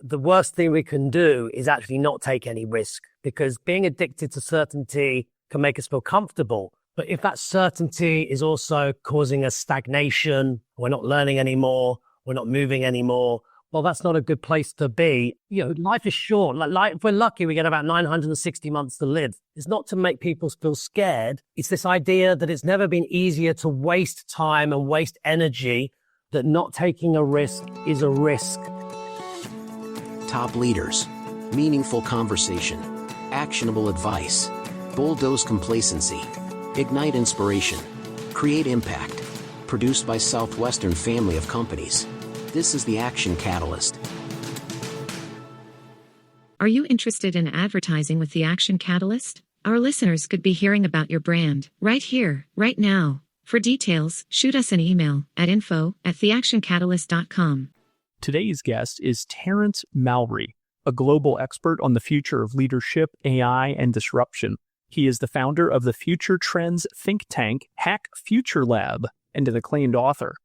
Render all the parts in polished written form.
the worst thing we can do is actually not take any risk, because being addicted to certainty can make us feel comfortable. But if that certainty is also causing us stagnation, we're not learning anymore, we're not moving anymore, well, that's not a good place to be. Life is short. If we're lucky, we get about 960 months to live. It's not to make people feel scared. It's this idea that it's never been easier to waste time and waste energy, that not taking a risk is a risk. Top leaders, meaningful conversation, actionable advice, bulldoze complacency, ignite inspiration, create impact. Produced by Southwestern family of companies. This is the Action Catalyst. Are you interested in advertising with the Action Catalyst? Our listeners could be hearing about your brand right here, right now. For details, shoot us an email at info@theactioncatalyst.com. Today's guest is Terence Mauri, a global expert on the future of leadership, AI, and disruption. He is the founder of the Future Trends think tank, Hack Future Lab, and an acclaimed author.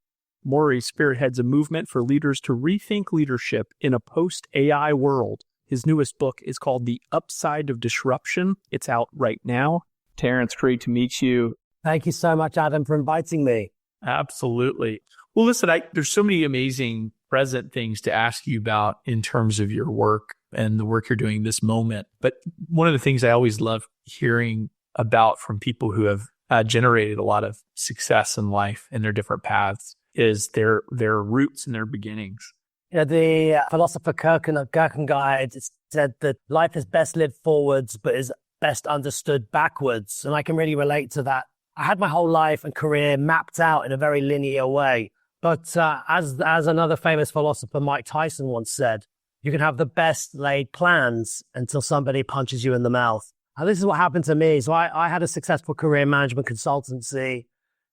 Mauri spearheads a movement for leaders to rethink leadership in a post-AI world. His newest book is called The Upside of Disruption. It's out right now. Terence, great to meet you. Thank you so much, Adam, for inviting me. Absolutely. Well, listen, there's so many amazing present things to ask you about in terms of your work and the work you're doing this moment. But one of the things I always love hearing about from people who have generated a lot of success in life in their different paths is their roots and their beginnings. The philosopher Kierkegaard said that life is best lived forwards, but is best understood backwards. And I can really relate to that. I had my whole life and career mapped out in a very linear way. But as another famous philosopher, Mike Tyson, once said, you can have the best laid plans until somebody punches you in the mouth. And this is what happened to me. So I had a successful career in management consultancy.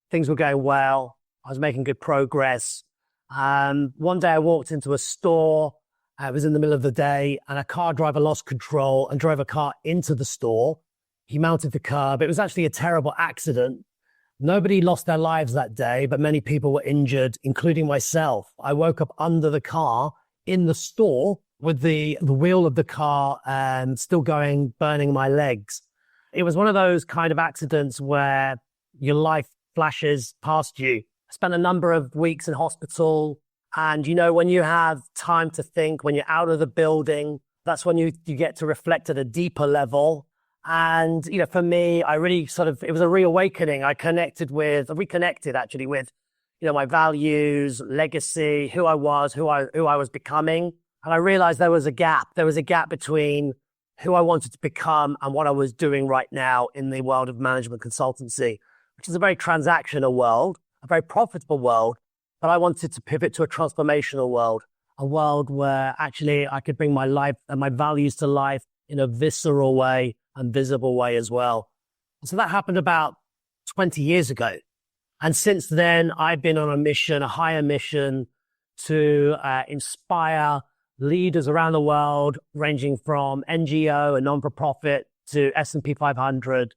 Things were going well. I was making good progress. One day I walked into a store. It was in the middle of the day, and a car driver lost control and drove a car into the store. He mounted the curb. It was actually a terrible accident. Nobody lost their lives that day, but many people were injured, including myself. I woke up under the car in the store with the wheel of the car still going, burning my legs. It was one of those kind of accidents where your life flashes past you. I spent a number of weeks in hospital. And, when you have time to think, when you're out of the building, that's when you get to reflect at a deeper level. And, for me, I really it was a reawakening. I reconnected actually with, my values, legacy, who I was, who I was becoming. And I realized there was a gap. There was a gap between who I wanted to become and what I was doing right now in the world of management consultancy, which is a very transactional world, a very profitable world. But I wanted to pivot to a transformational world, a world where actually I could bring my life and my values to life in a visceral way and visible way as well. So that happened about 20 years ago. And since then, I've been on a mission, a higher mission to inspire leaders around the world, ranging from NGO and non-for-profit to S&P 500,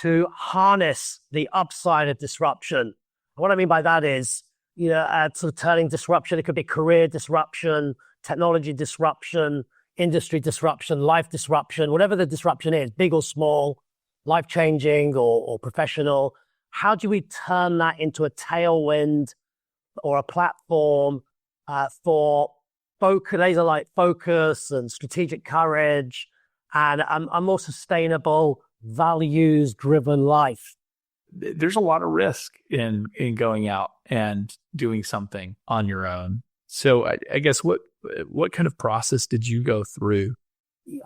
to harness the upside of disruption. And what I mean by that is, sort of turning disruption. It could be career disruption, technology disruption, industry disruption, life disruption, whatever the disruption is, big or small, life-changing or professional. How do we turn that into a tailwind or a platform for laser-like focus and strategic courage and a more sustainable, values-driven life? There's a lot of risk in going out and doing something on your own. So I guess what kind of process did you go through?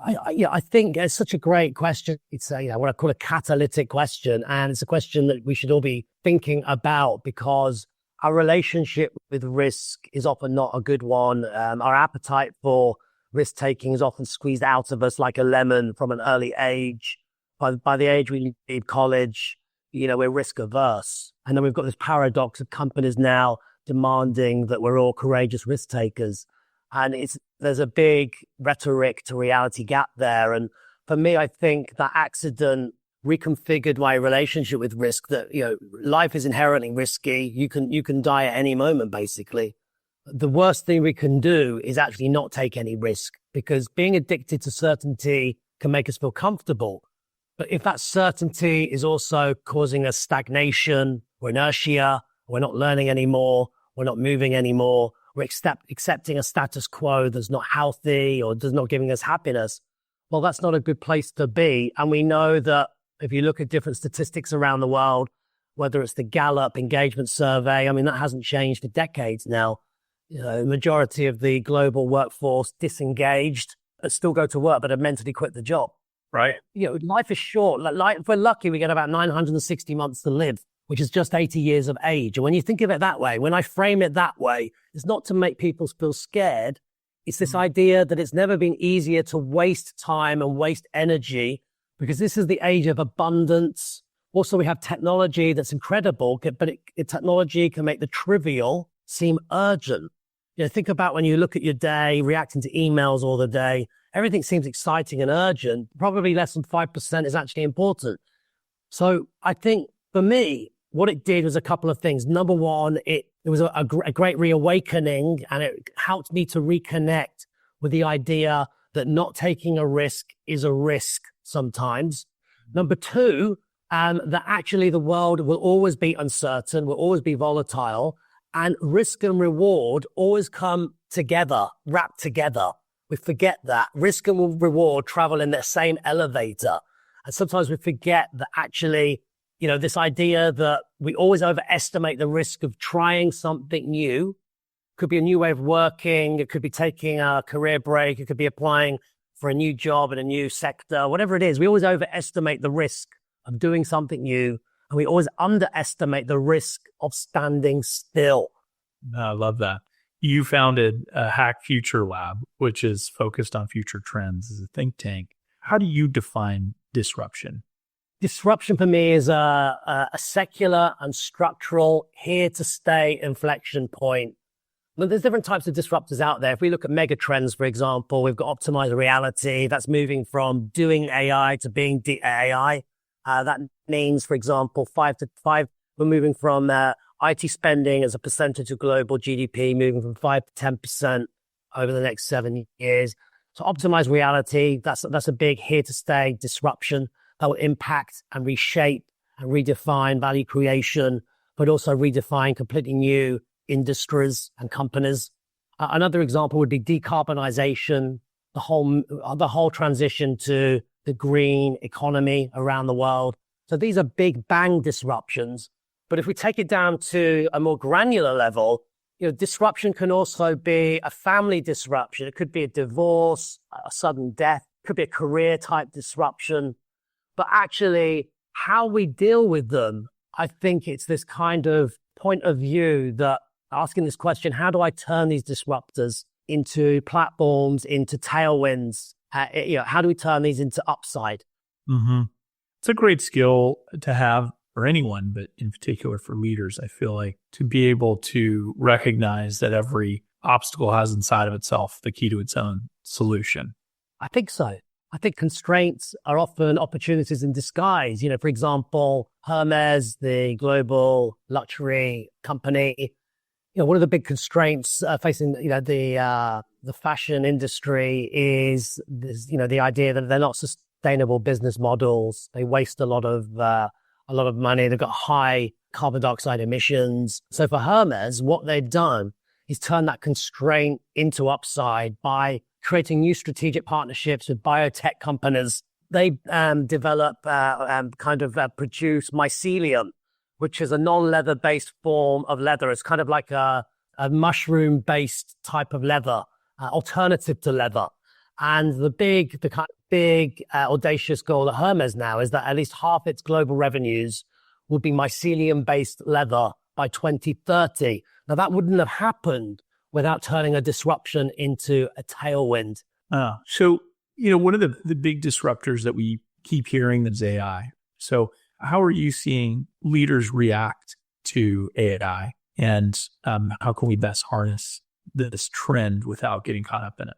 I think it's such a great question. It's what I call a catalytic question. And it's a question that we should all be thinking about, because our relationship with risk is often not a good one. Our appetite for risk taking is often squeezed out of us like a lemon from an early age. By the age we leave college, we're risk averse. And then we've got this paradox of companies now demanding that we're all courageous risk takers. And there's a big rhetoric to reality gap there. And for me, I think that accident reconfigured my relationship with risk, that, life is inherently risky. You can die at any moment, basically. the worst thing we can do is actually not take any risk, because being addicted to certainty can make us feel comfortable. But if that certainty is also causing us stagnation or inertia, we're not learning anymore, we're not moving anymore, we're accepting a status quo that's not healthy or does not giving us happiness, well, that's not a good place to be. And we know that if you look at different statistics around the world, whether it's the Gallup engagement survey, I mean, that hasn't changed for decades now. You know, the majority of the global workforce disengaged, still go to work, but have mentally quit the job. Right. You know, life is short. If we're lucky, we get about 960 months to live, which is just 80 years of age. And when you think of it that way, when I frame it that way, it's not to make people feel scared. It's this idea that it's never been easier to waste time and waste energy, because this is the age of abundance. Also, we have technology that's incredible, but technology can make the trivial seem urgent. You know, think about when you look at your day, reacting to emails all the day, everything seems exciting and urgent. Probably less than 5% is actually important. So I think for me, what it did was a couple of things. Number one, it was a great reawakening, and it helped me to reconnect with the idea that not taking a risk is a risk sometimes. Number two, that actually the world will always be uncertain, will always be volatile, and risk and reward always come together, wrapped together. We forget that. Risk and reward travel in the same elevator. And sometimes we forget that actually, you know, this idea that we always overestimate the risk of trying something new. Could be a new way of working. It could be taking a career break. It could be applying for a new job in a new sector, whatever it is. We always overestimate the risk of doing something new, and we always underestimate the risk of standing still. I love that. You founded a Hack Future Lab, which is focused on future trends as a think tank. How do you define disruption? Disruption for me is a secular and structural, here to stay inflection point. But there's different types of disruptors out there. If we look at mega trends, for example, we've got optimized reality. That's moving from doing AI to being AI. That means, for example, we're moving from IT spending as a percentage of global GDP, moving from 5 to 10% over the next 7 years. So optimized reality, that's a big here to stay disruption that will impact and reshape and redefine value creation, but also redefine completely new industries and companies. Another example would be decarbonization, the whole transition to the green economy around the world. So these are big bang disruptions. But if we take it down to a more granular level, you know, disruption can also be a family disruption. It could be a divorce, a sudden death, it could be a career type disruption. But actually, how we deal with them, I think it's this kind of point of view that asking this question, how do I turn these disruptors into platforms, into tailwinds? How do we turn these into upside? Mm-hmm. It's a great skill to have for anyone, but in particular for leaders, I feel like, to be able to recognize that every obstacle has inside of itself the key to its own solution. I think so. I think constraints are often opportunities in disguise. You know, for example, Hermes, the global luxury company, you know, one of the big constraints facing, you know, the fashion industry is this, you know, the idea that they're not sustainable business models. They waste a lot of money. They've got high carbon dioxide emissions. So for Hermes, what they've done is turn that constraint into upside by creating new strategic partnerships with biotech companies. They produce mycelium, which is a non-leather based form of leather. It's kind of like a mushroom based type of leather, alternative to leather. And the kind of big audacious goal at Hermes now is that at least half its global revenues will be mycelium based leather by 2030. Now that wouldn't have happened without turning a disruption into a tailwind. So, you know, one of the big disruptors that we keep hearing is AI. So how are you seeing leaders react to AI, and how can we best harness this trend without getting caught up in it?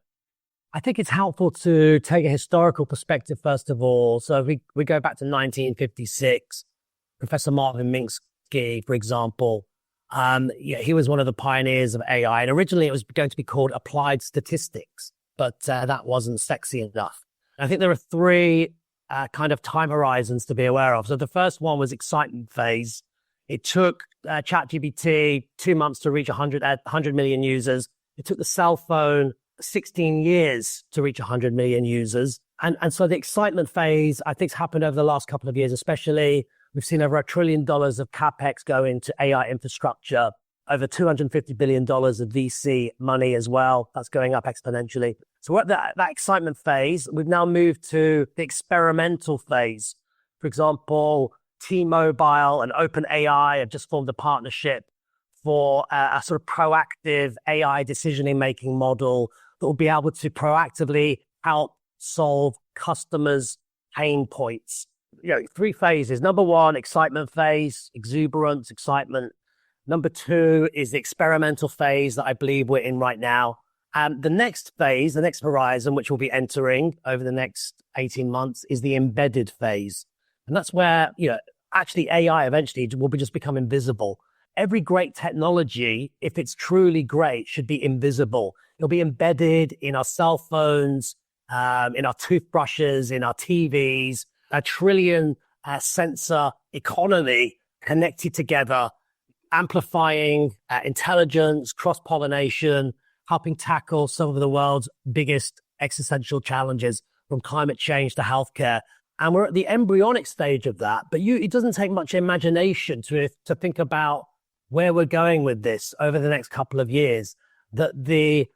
I think it's helpful to take a historical perspective, first of all. So if we go back to 1956, Professor Marvin Minsky, for example, He was one of the pioneers of AI. And originally it was going to be called applied statistics, but that wasn't sexy enough. I think there are three kind of time horizons to be aware of. So the first one was excitement phase. It took ChatGPT 2 months to reach 100 million users. It took the cell phone 16 years to reach 100 million users. And so the excitement phase, I think, has happened over the last couple of years, especially. We've seen over $1 trillion of CapEx go into AI infrastructure, over $250 billion of VC money as well. That's going up exponentially. So we're at that excitement phase. We've now moved to the experimental phase. For example, T-Mobile and OpenAI have just formed a partnership for a sort of proactive AI decision-making model that will be able to proactively help solve customers' pain points. Three phases. Number one, excitement phase, exuberance, excitement. Number two is the experimental phase that I believe we're in right now. The next phase, the next horizon, which we'll be entering over the next 18 months, is the embedded phase. And that's where, actually AI eventually will just become invisible. Every great technology, if it's truly great, should be invisible. It'll be embedded in our cell phones, in our toothbrushes, in our TVs, a trillion sensor economy connected together, amplifying intelligence, cross-pollination, helping tackle some of the world's biggest existential challenges, from climate change to healthcare. And we're at the embryonic stage of that, but it doesn't take much imagination to think about where we're going with this over the next couple of years, that the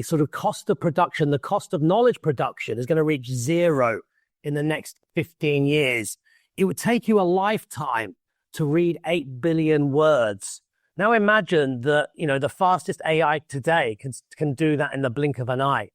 sort of cost of production, the cost of knowledge production is going to reach zero in the next 15 years. It would take you a lifetime to read 8 billion words. Now imagine that, the fastest AI today can do that in the blink of an eye.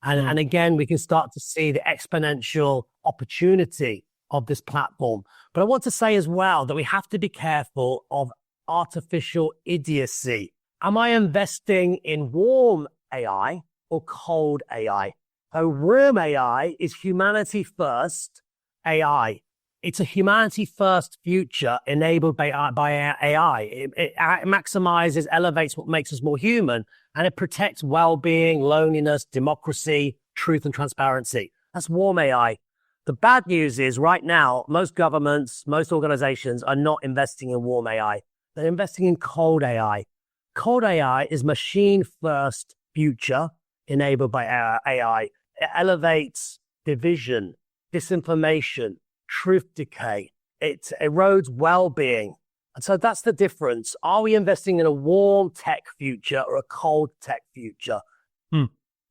And again, we can start to see the exponential opportunity of this platform. But I want to say as well that we have to be careful of artificial idiocy. Am I investing in warm AI or cold AI? So warm AI is humanity first AI. It's a humanity first future enabled by AI. It maximizes, elevates what makes us more human, and it protects well-being, loneliness, democracy, truth, and transparency. That's warm AI. The bad news is right now, most governments, most organizations are not investing in warm AI. They're investing in cold AI. Cold AI is machine first future enabled by AI. It elevates division, disinformation, truth decay. It erodes well-being. And so that's the difference. Are we investing in a warm tech future or a cold tech future?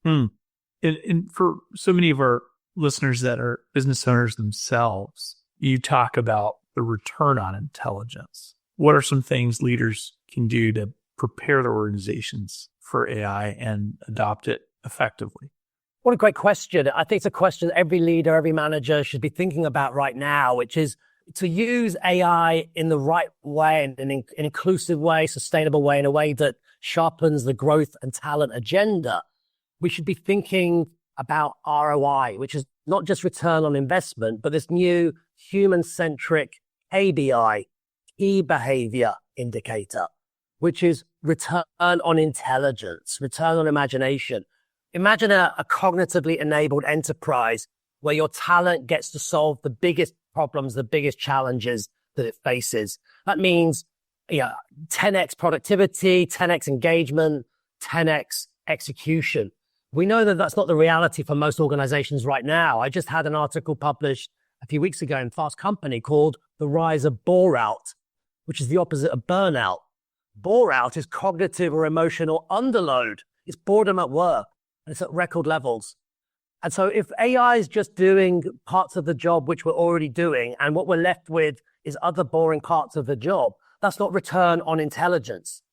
And for so many of our listeners that are business owners themselves, you talk about the return on intelligence. What are some things leaders can do to prepare their organizations for AI and adopt it effectively? What a great question. I think it's a question every leader, every manager should be thinking about right now, which is to use AI in the right way, in an inclusive way, sustainable way, in a way that sharpens the growth and talent agenda. We should be thinking about ROI, which is not just return on investment, but this new human-centric KBI, key behavior indicator, which is return on intelligence, return on imagination. Imagine a cognitively enabled enterprise where your talent gets to solve the biggest problems, the biggest challenges that it faces. That means 10x productivity, 10x engagement, 10x execution. We know that that's not the reality for most organizations right now. I just had an article published a few weeks ago in Fast Company called The Rise of Bore-out, which is the opposite of burnout. Bore-out is cognitive or emotional underload. It's boredom at work, and it's at record levels. And so if AI is just doing parts of the job which we're already doing, and what we're left with is other boring parts of the job, that's not return on intelligence.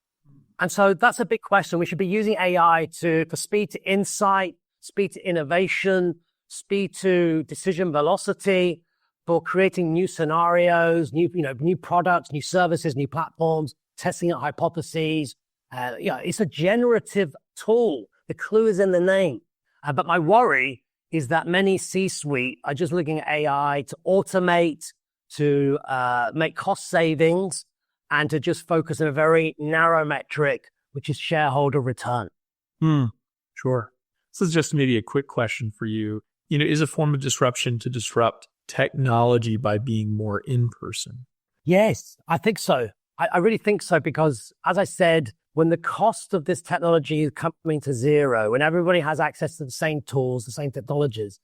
And so that's a big question. We should be using AI for speed to insight, speed to innovation, speed to decision velocity, for creating new scenarios, new products, new services, new platforms, testing out hypotheses. It's a generative tool. The clue is in the name. But my worry is that many C-suite are just looking at AI to automate, to make cost savings, and to just focus on a very narrow metric, which is shareholder return. Sure. This is just maybe a quick question for you. Is a form of disruption to disrupt technology by being more in person? Yes, I think so. I really think so, because as I said, when the cost of this technology is coming to zero, when everybody has access to the same tools, the same technologies,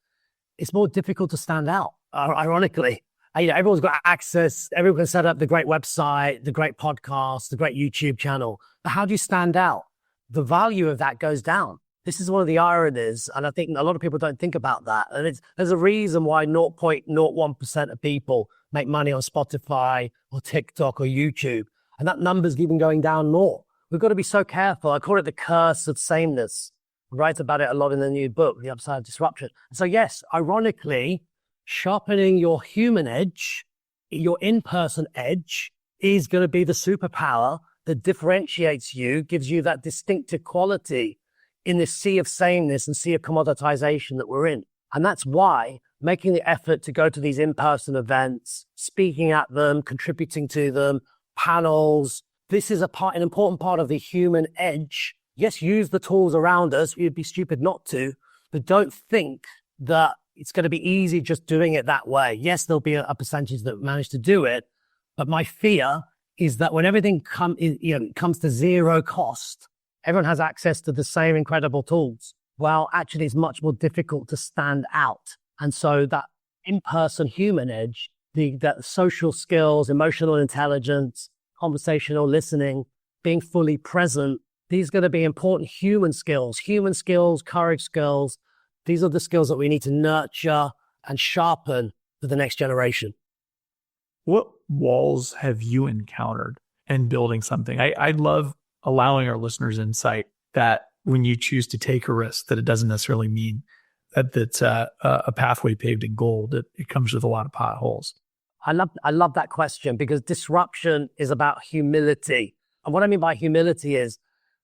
it's more difficult to stand out, ironically. Everyone's got access. Everyone can set up the great website, the great podcast, the great YouTube channel. But how do you stand out? The value of that goes down. This is one of the ironies, and I think a lot of people don't think about that. And there's a reason why 0.01% of people make money on Spotify or TikTok or YouTube, and that number's even going down more. We've got to be so careful. I call it the curse of sameness. I write about it a lot in the new book, The Upside of Disruption. So yes, ironically, sharpening your human edge, your in-person edge, is going to be the superpower that differentiates you, gives you that distinctive quality in this sea of sameness and sea of commoditization that we're in. And that's why making the effort to go to these in-person events, speaking at them, contributing to them, panels, this is an important part of the human edge. Yes, use the tools around us. You'd be stupid not to, but don't think that it's going to be easy just doing it that way. Yes, there'll be a percentage that manage to do it, but my fear is that when everything comes to zero cost, everyone has access to the same incredible tools. Well, actually, it's much more difficult to stand out. And so that in-person human edge, that social skills, emotional intelligence, conversational listening, being fully present, these are going to be important human skills, courage skills. These are the skills that we need to nurture and sharpen for the next generation. What walls have you encountered in building something? I love allowing our listeners insight that when you choose to take a risk, that it doesn't necessarily mean that it's a pathway paved in gold. It comes with a lot of potholes. I love that question, because disruption is about humility. And what I mean by humility is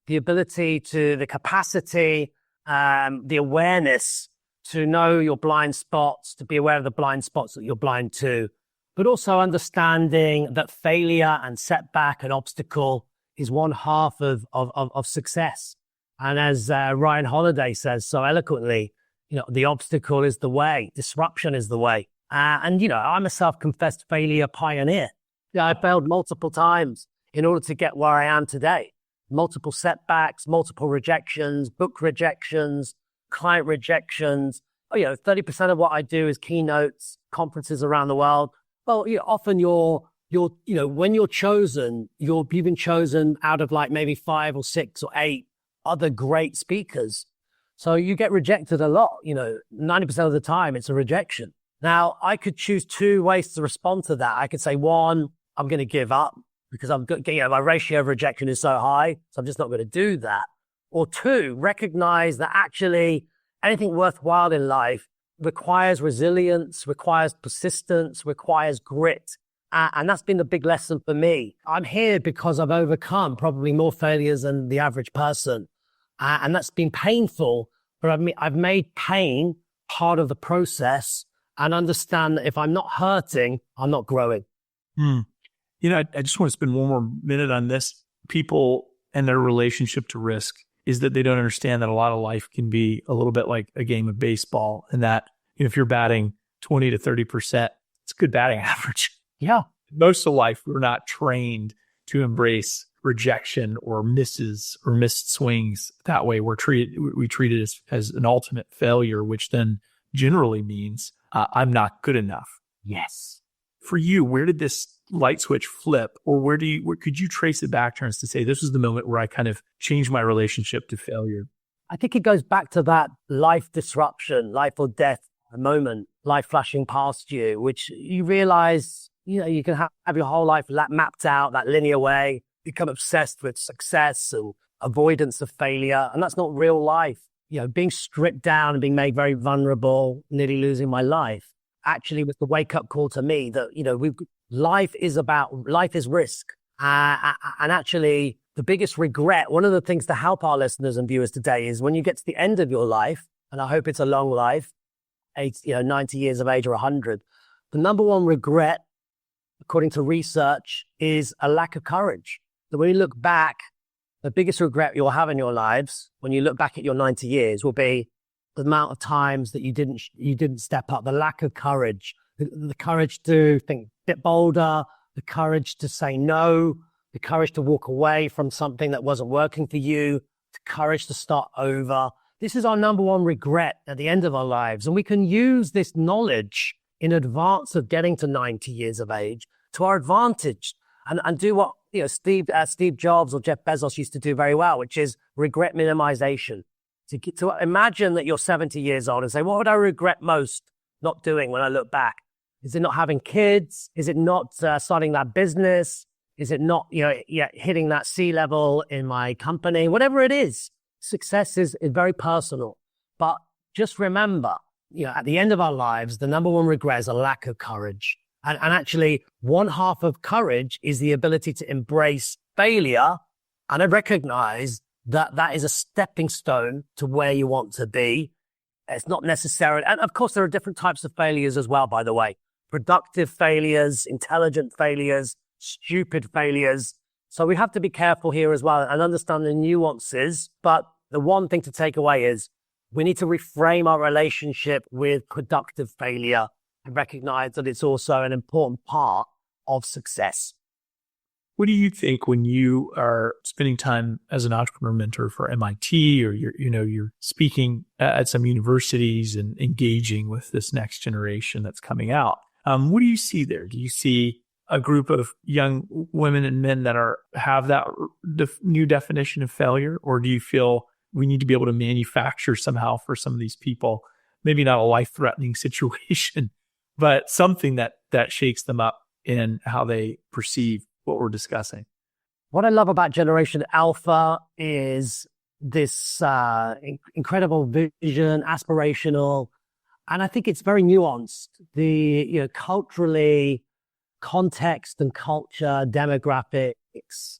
the ability to, the capacity, the awareness to know your blind spots, to be aware of the blind spots that you're blind to, but also understanding that failure and setback and obstacle is one half of success. And as Ryan Holiday says so eloquently, the obstacle is the way, disruption is the way. And I'm a self-confessed failure pioneer. I failed multiple times in order to get where I am today. Multiple setbacks, multiple rejections, book rejections, client rejections. 30% of what I do is keynotes, conferences around the world. Well, often when you're chosen, you've been chosen out of like maybe 5 or 6 or 8 other great speakers. So you get rejected a lot. 90% of the time it's a rejection. Now, I could choose 2 ways to respond to that. I could say, 1, I'm going to give up because my ratio of rejection is so high, so I'm just not going to do that. Or 2, recognize that actually anything worthwhile in life requires resilience, requires persistence, requires grit. And that's been the big lesson for me. I'm here because I've overcome probably more failures than the average person. And that's been painful, but I've made pain part of the process and understand that if I'm not hurting, I'm not growing. I just want to spend one more minute on this. People and their relationship to risk is that they don't understand that a lot of life can be a little bit like a game of baseball, and that if you're batting 20 to 30%, it's a good batting average. Yeah. Most of life, we're not trained to embrace rejection or misses or missed swings that way. We treat it as an ultimate failure, which then generally means I'm not good enough. Yes. For you, where did this light switch flip, or where could you trace it back, Terence, to say this was the moment where I kind of changed my relationship to failure? I think it goes back to that life disruption, life or death moment, life flashing past you, which you realize, you can have your whole life mapped out that linear way, become obsessed with success and avoidance of failure. And that's not real life. Being stripped down and being made very vulnerable, nearly losing my life, actually was the wake up call to me that, life is risk. And actually the biggest regret, one of the things to help our listeners and viewers today is when you get to the end of your life, and I hope it's a long life, 90 years of age or 100, the number one regret according to research, is a lack of courage. So when you look back, the biggest regret you'll have in your lives, when you look back at your 90 years, will be the amount of times that you didn't step up, the lack of courage, the courage to think a bit bolder, the courage to say no, the courage to walk away from something that wasn't working for you, the courage to start over. This is our number one regret at the end of our lives. And we can use this knowledge in advance of getting to 90 years of age to our advantage and do what Steve Jobs or Jeff Bezos used to do very well, which is regret minimization. To imagine that you're 70 years old and say, what would I regret most not doing when I look back? Is it not having kids? Is it not starting that business? Is it not hitting that C-level in my company? Whatever it is, success is very personal. But just remember, at the end of our lives, the number one regret is a lack of courage. And actually, one half of courage is the ability to embrace failure and I recognize that is a stepping stone to where you want to be. It's not necessarily, and of course, there are different types of failures as well, by the way. Productive failures, intelligent failures, stupid failures. So we have to be careful here as well and understand the nuances. But the one thing to take away is we need to reframe our relationship with productive failure and recognize that it's also an important part of success. What do you think when you are spending time as an entrepreneur mentor for MIT or you're speaking at some universities and engaging with this next generation that's coming out? What do you see there? Do you see a group of young women and men that have that new definition of failure? Or do you feel we need to be able to manufacture somehow for some of these people, maybe not a life-threatening situation, but something that shakes them up in how they perceive what we're discussing? What I love about Generation Alpha is this incredible vision, aspirational, and I think it's very nuanced. The culturally, context and culture, demographics,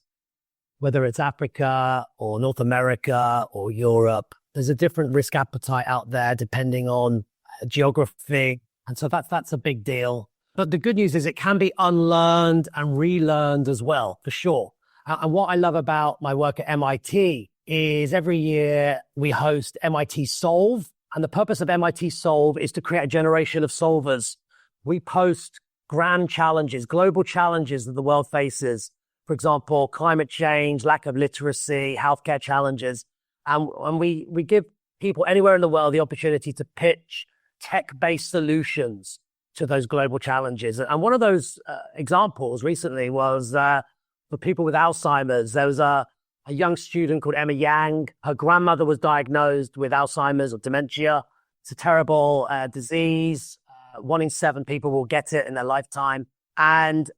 whether it's Africa or North America or Europe, there's a different risk appetite out there depending on geography, and so that's a big deal. But the good news is it can be unlearned and relearned as well, for sure. And what I love about my work at MIT is every year we host MIT Solve. And the purpose of MIT Solve is to create a generation of solvers. We post grand challenges, global challenges that the world faces. For example, climate change, lack of literacy, healthcare challenges. And we give people anywhere in the world the opportunity to pitch tech-based solutions to those global challenges. And one of those examples recently was for people with Alzheimer's. There was a young student called Emma Yang. Her grandmother was diagnosed with Alzheimer's or dementia. It's a terrible disease. 1 in 7 people will get it in their lifetime. And,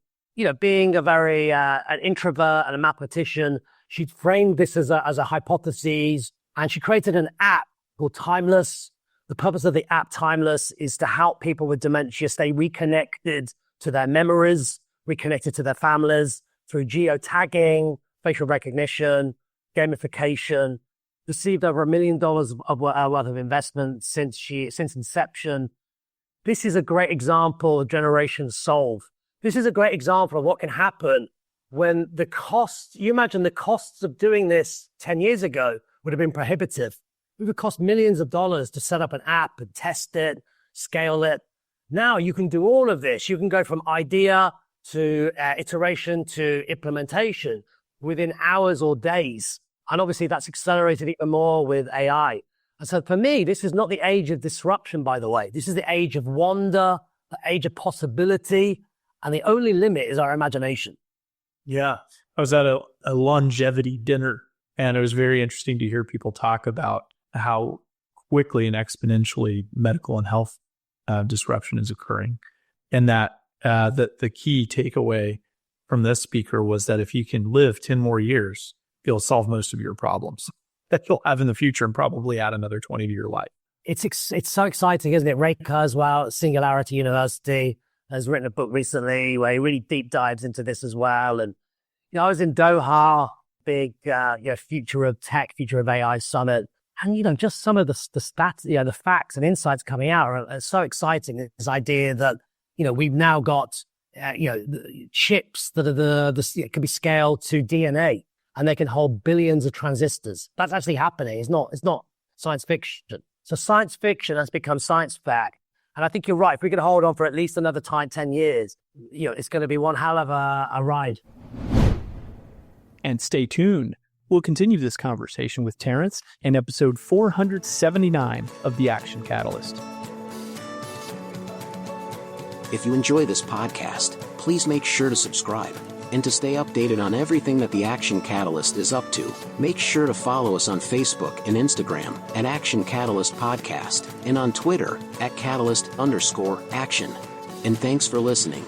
being a very an introvert and a mathematician, she framed this as a hypothesis, and she created an app called Timeless. The purpose of the app Timeless is to help people with dementia stay reconnected to their memories, reconnected to their families through geotagging, facial recognition, gamification. Received over $1 million worth of investment since inception. This is a great example of Generation Solve. This is a great example of what can happen when you imagine the costs of doing this 10 years ago would have been prohibitive. It would cost millions of dollars to set up an app and test it, scale it. Now you can do all of this. You can go from idea to iteration to implementation within hours or days. And obviously that's accelerated even more with AI. And so for me, this is not the age of disruption, by the way. This is the age of wonder, the age of possibility. And the only limit is our imagination. Yeah. I was at a longevity dinner, and it was very interesting to hear people talk about how quickly and exponentially medical and health disruption is occurring. And that the key takeaway from this speaker was that if you can live 10 more years, you'll solve most of your problems that you'll have in the future and probably add another 20 to your life. It's so exciting, isn't it? Ray Kurzweil at Singularity University has written a book recently where he really deep dives into this as well. And, I was in Doha, big future of tech, future of AI summit. And, just some of the stats, the facts and insights coming out are so exciting. This idea that, we've now got chips that are it can be scaled to DNA, and they can hold billions of transistors. That's actually happening. It's not science fiction. So science fiction has become science fact. And I think you're right. If we can hold on for at least another 10 years, it's going to be one hell of a ride. And stay tuned. We'll continue this conversation with Terence in episode 479 of The Action Catalyst. If you enjoy this podcast, please make sure to subscribe. And to stay updated on everything that the Action Catalyst is up to, make sure to follow us on Facebook and Instagram at Action Catalyst Podcast and on Twitter at Catalyst_Action. And thanks for listening.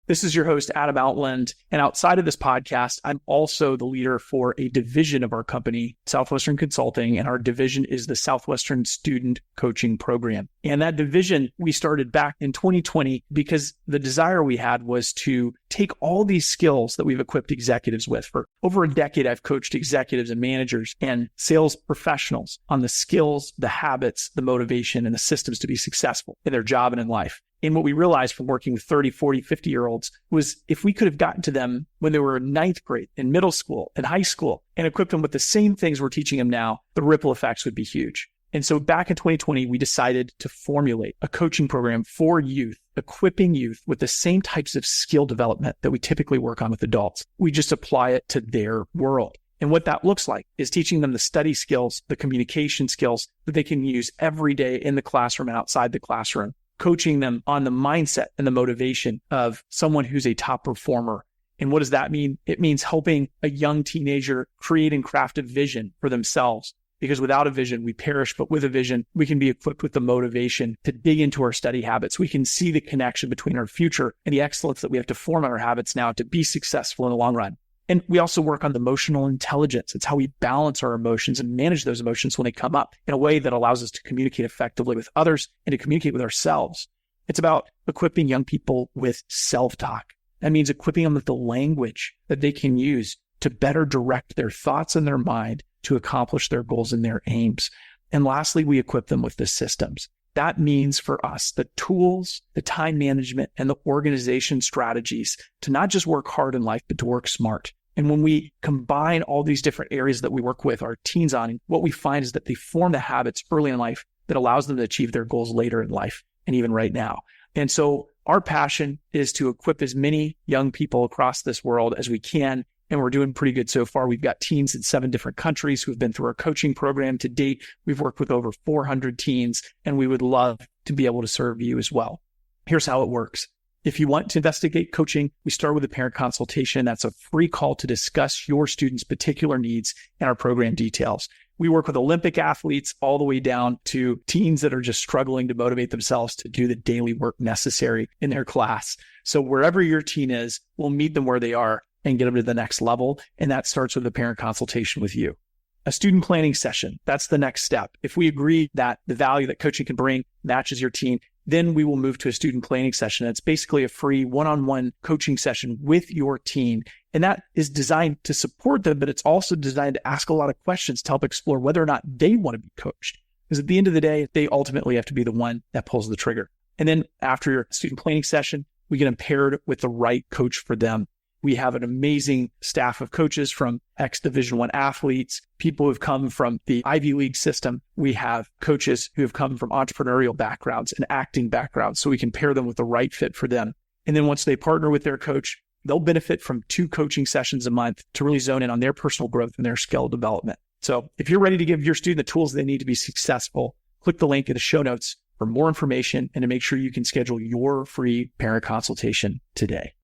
This is your host, Adam Outland. And outside of this podcast, I'm also the leader for a division of our company, Southwestern Consulting. And our division is the Southwestern Student Coaching Program. And that division we started back in 2020 because the desire we had was to take all these skills that we've equipped executives with. For over a decade, I've coached executives and managers and sales professionals on the skills, the habits, the motivation, and the systems to be successful in their job and in life. And what we realized from working with 30, 40, 50-year-olds was if we could have gotten to them when they were in ninth grade, in middle school, in high school, and equipped them with the same things we're teaching them now, the ripple effects would be huge. And so back in 2020, we decided to formulate a coaching program for youth, equipping youth with the same types of skill development that we typically work on with adults. We just apply it to their world. And what that looks like is teaching them the study skills, the communication skills that they can use every day in the classroom and outside the classroom. Coaching them on the mindset and the motivation of someone who's a top performer. And what does that mean? It means helping a young teenager create and craft a vision for themselves. Because without a vision, we perish. But with a vision, we can be equipped with the motivation to dig into our study habits. We can see the connection between our future and the excellence that we have to form on our habits now to be successful in the long run. And we also work on the emotional intelligence. It's how we balance our emotions and manage those emotions when they come up in a way that allows us to communicate effectively with others and to communicate with ourselves. It's about equipping young people with self-talk. That means equipping them with the language that they can use to better direct their thoughts and their mind to accomplish their goals and their aims. And lastly, we equip them with the systems. That means for us, the tools, the time management, and the organization strategies to not just work hard in life, but to work smart. And when we combine all these different areas that we work with our teens on, what we find is that they form the habits early in life that allows them to achieve their goals later in life and even right now. And so our passion is to equip as many young people across this world as we can. And we're doing pretty good so far. We've got teens in 7 different countries who have been through our coaching program to date. We've worked with over 400 teens, and we would love to be able to serve you as well. Here's how it works. If you want to investigate coaching, we start with a parent consultation. That's a free call to discuss your student's particular needs and our program details. We work with Olympic athletes all the way down to teens that are just struggling to motivate themselves to do the daily work necessary in their class. So wherever your teen is, we'll meet them where they are and get them to the next level. And that starts with a parent consultation with you. A student planning session, that's the next step. If we agree that the value that coaching can bring matches your teen, then we will move to a student planning session. It's basically a free one-on-one coaching session with your teen. And that is designed to support them, but it's also designed to ask a lot of questions to help explore whether or not they want to be coached. Because at the end of the day, they ultimately have to be the one that pulls the trigger. And then after your student planning session, we get them paired with the right coach for them. We have an amazing staff of coaches from ex-Division I athletes, people who've come from the Ivy League system. We have coaches who have come from entrepreneurial backgrounds and acting backgrounds, so we can pair them with the right fit for them. And then once they partner with their coach, they'll benefit from 2 coaching sessions a month to really zone in on their personal growth and their skill development. So if you're ready to give your student the tools they need to be successful, click the link in the show notes for more information and to make sure you can schedule your free parent consultation today.